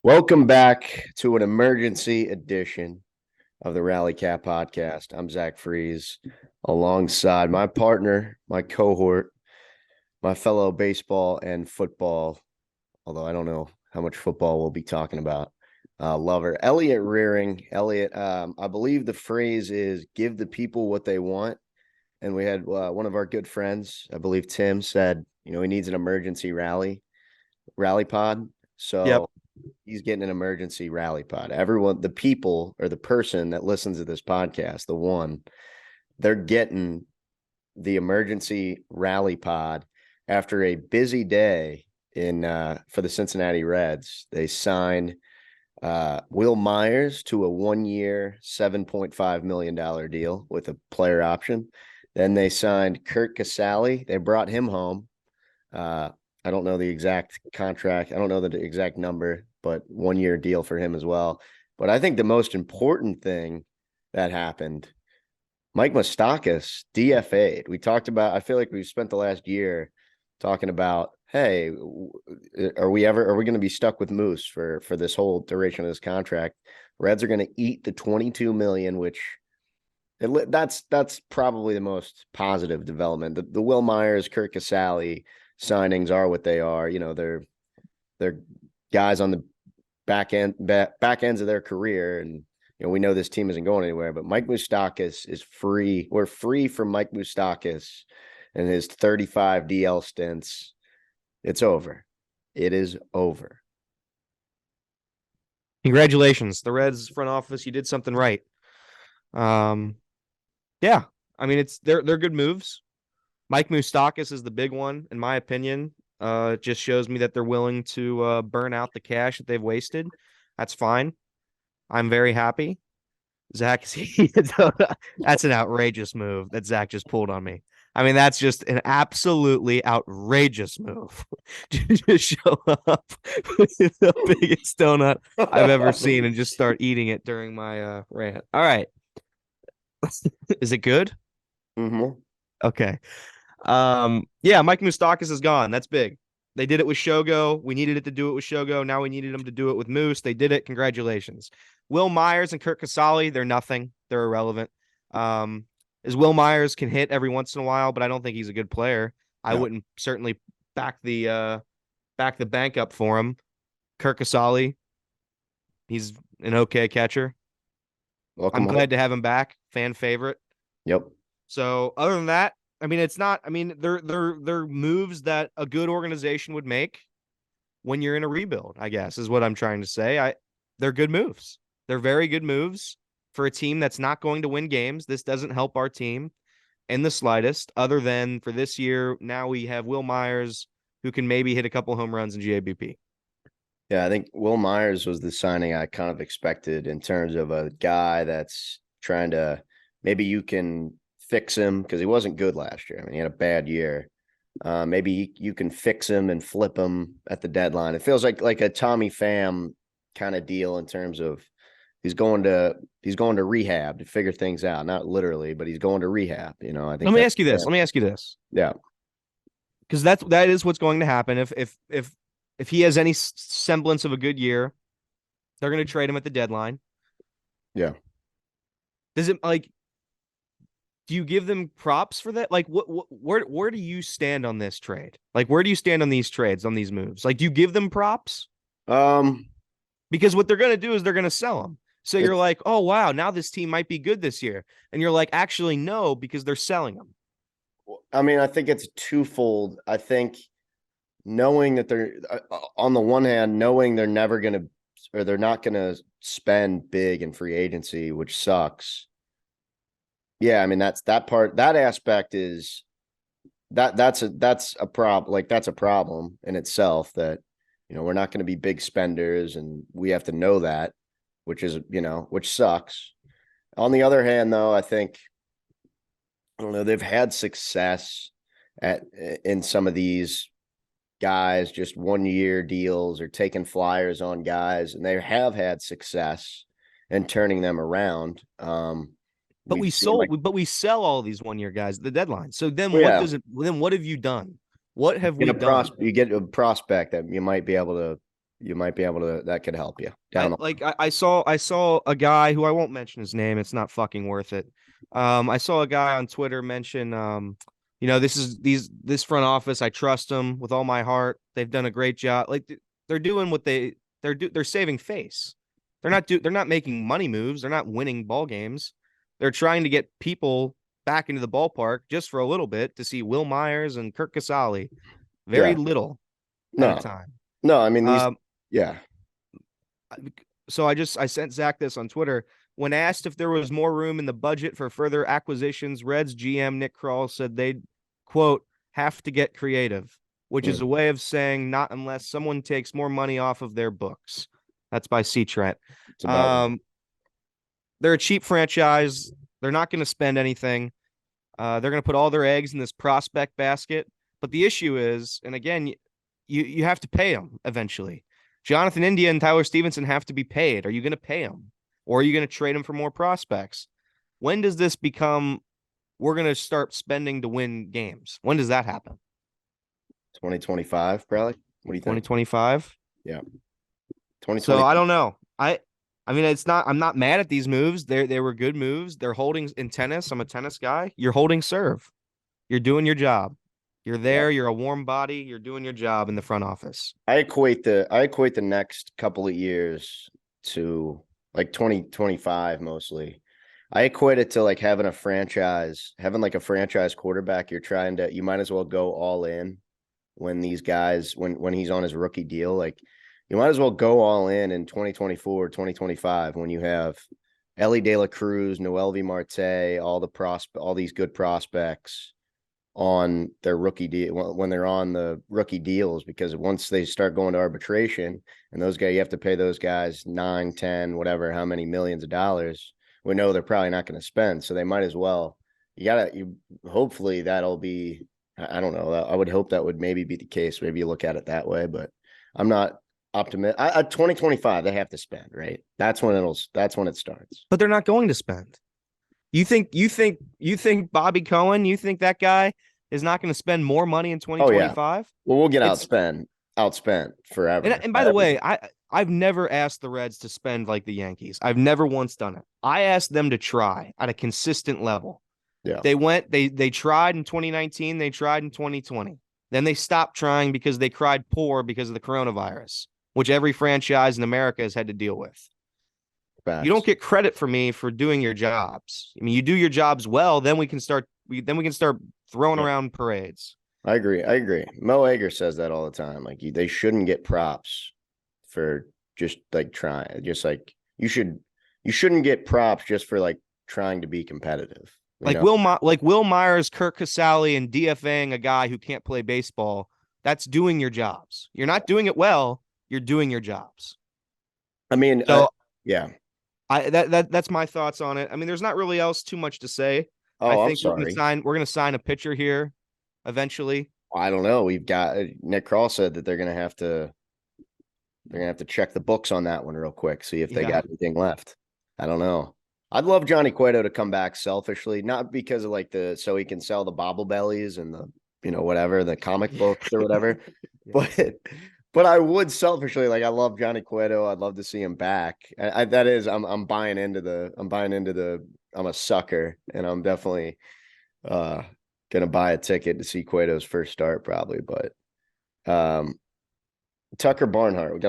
Welcome back to an emergency edition of the Rally Cap podcast. I'm Zach Freeze alongside my partner, my cohort, my fellow baseball and football, although I don't know how much football we'll be talking about, lover, Elliot Rearing. Elliot, I believe the phrase is give the people what they want. And we had one of our good friends, I believe Tim, said, he needs an emergency rally pod. Yep. So he's getting an emergency rally pod. Everyone, the people or the person that listens to this podcast, they're getting the emergency rally pod after a busy day in for the Cincinnati Reds. They signed Will Myers to a 1-year, $7.5 million deal with a player option. Then they signed Kurt Casale. They brought him home. I don't know the exact contract. I don't know the exact number, but 1-year deal for him as well. But I think the most important thing that happened, Mike Moustakas DFA'd. We talked about, I feel like we've spent the last year talking about, hey, are we going to be stuck with Moose for this whole duration of this contract? Reds are going to eat the 22 million, which that's probably the most positive development. The Will Myers, Kurt Casale signings are what they are. They're guys on the back ends of their career, and we know this team isn't going anywhere. But Mike Moustakas is free. We're free from Mike Moustakas and his 35 DL stints. It's over. It is over. Congratulations, the Reds front office. You did something right. Yeah. I mean, they're good moves. Mike Moustakas is the big one, in my opinion. It just shows me that they're willing to burn out the cash that they've wasted. That's fine. I'm very happy. Zach, that's an outrageous move that Zach just pulled on me. I mean, that's just an absolutely outrageous move to just show up with the biggest donut I've ever seen and just start eating it during my rant. All right. Is it good? Mm-hmm. Okay. Yeah, Mike Moustakas is gone. That's big. They did it with Shogo. We needed it to do it with Shogo. Now we needed them to do it with Moose. They did it. Congratulations. Will Myers and Kurt Casale, they're nothing. They're irrelevant. As Will Myers can hit every once in a while, but I don't think he's a good player. I No. wouldn't certainly back the bank up for him. Kurt Casale, he's an okay catcher. Welcome I'm home. glad to have him back. Fan favorite. Yep. So other than that, I mean, it's not. I mean, they're moves that a good organization would make when you're in a rebuild, I guess, is what I'm trying to say. They're good moves. They're very good moves for a team that's not going to win games. This doesn't help our team in the slightest, other than for this year. Now we have Will Myers, who can maybe hit a couple home runs in GABP. Yeah, I think Will Myers was the signing I kind of expected in terms of a guy that's trying to, maybe you can fix him because he wasn't good last year. I mean, he had a bad year. Maybe you can fix him and flip him at the deadline. It feels like a Tommy Pham kind of deal in terms of he's going to rehab to figure things out. Not literally, but he's going to rehab. I think Let me that's ask you this. Let me ask you this. yeah. Because that is what's going to happen if he has any semblance of a good year, they're going to trade him at the deadline. Yeah. Does it do you give them props for that? Like where do you stand on this trade? Like where do you stand on these trades, on these moves? Like do you give them props? Um Because what they're going to do is they're going to sell them. So you're it's like, "Oh wow, now this team might be good this year." And you're like, "Actually no, because they're selling them." I mean, I think it's twofold. I think knowing that they're on the one hand, knowing they're never going to or they're not going to spend big in free agency, which sucks. Yeah, I mean that aspect is that's a problem. Like that's a problem in itself that we're not going to be big spenders and we have to know that, which is, which sucks. On the other hand, though, I think I don't know, they've had success in some of these guys, just 1-year deals or taking flyers on guys, and they have had success in turning them around. But We've seen like, we sell all these 1-year guys at the deadline. So then well, what yeah, does it then what have you done? What have we done? you get a prospect that you might be able to you might be able to. That could help you I down. like I saw a guy who I won't mention his name. It's not fucking worth it. I saw a guy on Twitter mention this front office. I trust them with all my heart. They've done a great job. Like they're doing what they're saving face. They're not making money moves. They're not winning ball games. They're trying to get people back into the ballpark just for a little bit to see Will Myers and Kirk Casale. Very Yeah. little at a No. time. No. I mean these. Um, Yeah. so I sent Zach this on Twitter. When asked if there was more room in the budget for further acquisitions, Reds GM Nick Krall said they'd, quote, have to get creative, which is a way of saying not unless someone takes more money off of their books. That's by C. Trent. It's about. They're a cheap franchise. They're not going to spend anything. They're going to put all their eggs in this prospect basket. But the issue is, and again, you have to pay them eventually. Jonathan India and Tyler Stevenson have to be paid. Are you going to pay them? Or are you going to trade them for more prospects? When does this become, we're going to start spending to win games? When does that happen? 2025, probably. What do you think? 2025? Yeah. So 2020. I don't know. I mean, I'm not mad at these moves. They were good moves. They're holding in tennis. I'm a tennis guy. You're holding serve. You're doing your job. You're there. You're a warm body. You're doing your job in the front office. I equate the next couple of years to like 2025 mostly. I equate it to like having like a franchise quarterback. You might as well go all in when these guys, when he's on his rookie deal. Like you might as well go all in 2024, 2025 when you have Ellie De La Cruz, Noel V. Marte, all these good prospects on their rookie deal when they're on the rookie deals, because once they start going to arbitration and those guys, you have to pay those guys 9, 10, whatever, how many millions of dollars. We know they're probably not going to spend. So they might as well, hopefully that'll be, I don't know. I would hope that would maybe be the case. Maybe you look at it that way, but I'm not optimistic. 2025, they have to spend, right? That's when it starts. But they're not going to spend. You think Bobby Cohen, you think that guy is not going to spend more money in 2025? Oh, yeah. Well, we'll get outspent forever. And by the way, I've never asked the Reds to spend like the Yankees. I've never once done it. I asked them to try at a consistent level. Yeah. They tried in 2019, they tried in 2020. Then they stopped trying because they cried poor because of the coronavirus, which every franchise in America has had to deal with. Facts. You don't get credit for me for doing your jobs. I mean, you do your jobs well, then we can start throwing around parades. I agree. Mo Ager says that all the time. Like they shouldn't get props for just like trying. Just like you shouldn't get props just for like trying to be competitive. Like Will Myers, Kirk Casale, and DFAing a guy who can't play baseball. That's doing your jobs. You're not doing it well. You're doing your jobs. I mean, so yeah. That's my thoughts on it. I mean, there's not really else too much to say. Oh, I think I'm sorry. we're gonna sign a pitcher here eventually. I don't know. We've got Nick Krall said that they're gonna have to check the books on that one real quick, see if they got anything left. I don't know. I'd love Johnny Cueto to come back selfishly, not because of like so he can sell the bobble bellies and the whatever, the comic books or whatever, but I would selfishly, like, I love Johnny Cueto. I'd love to see him back. I'm buying into I'm a sucker, and I'm definitely gonna buy a ticket to see Cueto's first start probably. But Tucker Barnhart,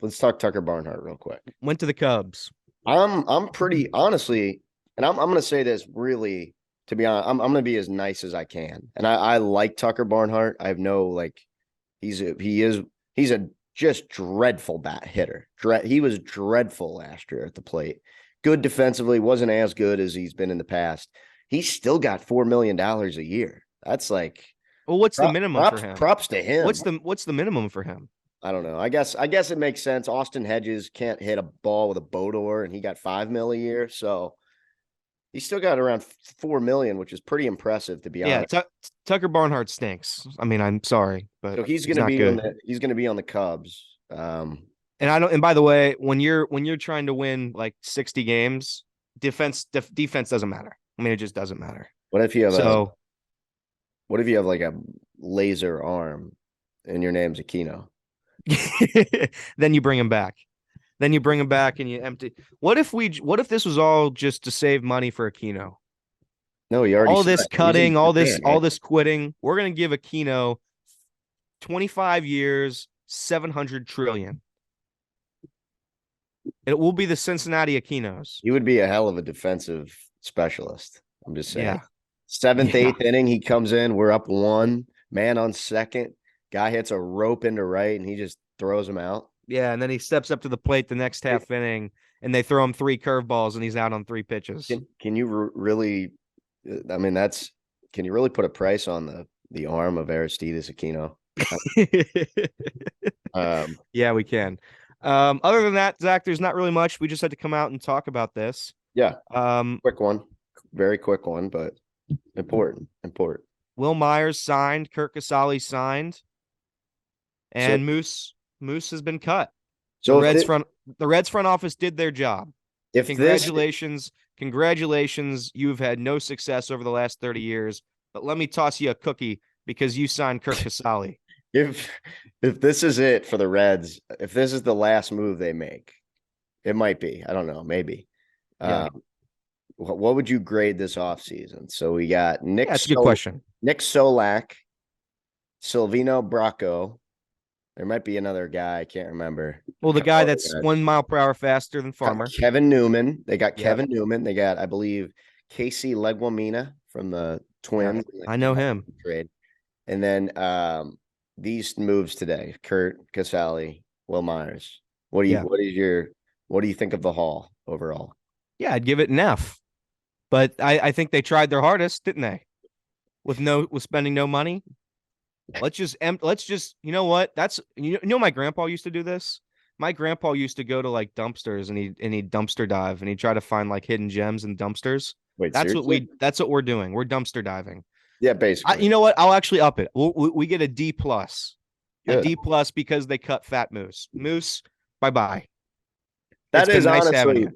let's talk Tucker Barnhart real quick. Went to the Cubs. I'm pretty honestly, and I'm gonna say this really, to be honest, I'm gonna be as nice as I can. And I like Tucker Barnhart. I have no like he's a just dreadful bat hitter. He was dreadful last year at the plate. Good defensively, wasn't as good as he's been in the past. He's still got $4 million a year. That's like, well, what's the minimum for him? Props to him. What's the minimum for him? I don't know. I guess it makes sense. Austin Hedges can't hit a ball with a boat oar, and he got $5 million a year. So he's still got around $4 million, which is pretty impressive, to be honest. Yeah, Tucker Barnhart stinks. I mean, I'm sorry, but so he's going to be on the Cubs. And by the way, when you're trying to win like 60 games, defense doesn't matter. I mean, it just doesn't matter. What if you have like a laser arm and your name's Aquino? Then you bring him back. Then you bring him back and you empty. What if this was all just to save money for Aquino? No, he already All signed. this He's in cutting, all Japan, right? this quitting. We're gonna give Aquino 25 years, 700 trillion. It will be the Cincinnati Aquinos. He would be a hell of a defensive specialist. I'm just saying. Yeah. Seventh, Yeah. eighth inning, he comes in. We're up one, man on second. Guy hits a rope into right, and he just throws him out. Yeah. And then he steps up to the plate the next half inning, and they throw him 3 curveballs, and he's out on 3 pitches. Can you really? I mean, can you really put a price on the arm of Aristides Aquino? Yeah, we can. Other than that, Zach, there's not really much. We just had to come out and talk about this. Yeah. Um, Quick one, very quick one, but important. Will Myers signed, Kirk Casale signed, and So, Moose has been cut. so The Reds front office did their job. if Congratulations. You've had no success over the last 30 years, but let me toss you a cookie because you signed Kirk Casale. if this is it for the Reds, if this is the last move they make, it might be. I don't know, maybe. Yeah. What would you grade this offseason? So we got That's a good question. Nick Solak, Silvino Bracco. There might be another guy. I can't remember. Well, the guy that's 1 mile per hour faster than Farmer. Kevin Newman. They got Kevin Newman. They got, I believe, Casey Leguamina from the Twins. Yeah, I know him. Trade. And then these moves today: Kurt Casale, Will Myers. What do you think of the haul overall? Yeah, I'd give it an F. But I think they tried their hardest, didn't they? With spending no money. Let's just you know what? That's my grandpa used to do this. My grandpa used to go to like dumpsters and he'd dumpster dive and he'd try to find like hidden gems in dumpsters. Wait, that's seriously? That's what we're doing. We're dumpster diving. Yeah, basically. You know what? I'll actually up it. We get a D+. Good. A D+ because they cut Fat Moose. Moose, bye-bye. That is nice honestly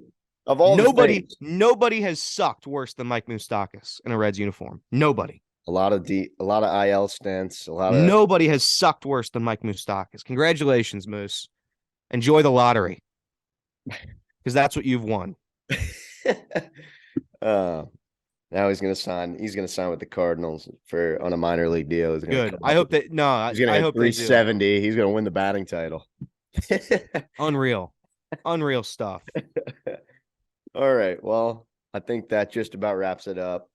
of all nobody has sucked worse than Mike Moustakas in a Reds uniform. Nobody. A lot of IL stints. Nobody has sucked worse than Mike Moustakas. Congratulations, Moose. Enjoy the lottery because that's what you've won. Now he's gonna sign with the Cardinals on a minor league deal. Good. I hope that he's gonna hit 370. He's gonna win the batting title. Unreal stuff. All right. Well, I think that just about wraps it up.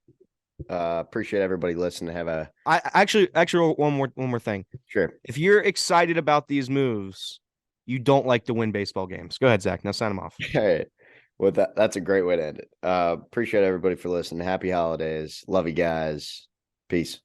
Appreciate everybody listening. I actually one more thing. Sure. If you're excited about these moves, you don't like to win baseball games. Go ahead, Zach. Now sign them off. All right. Well, that's a great way to end it. Appreciate everybody for listening. Happy holidays. Love you guys. Peace.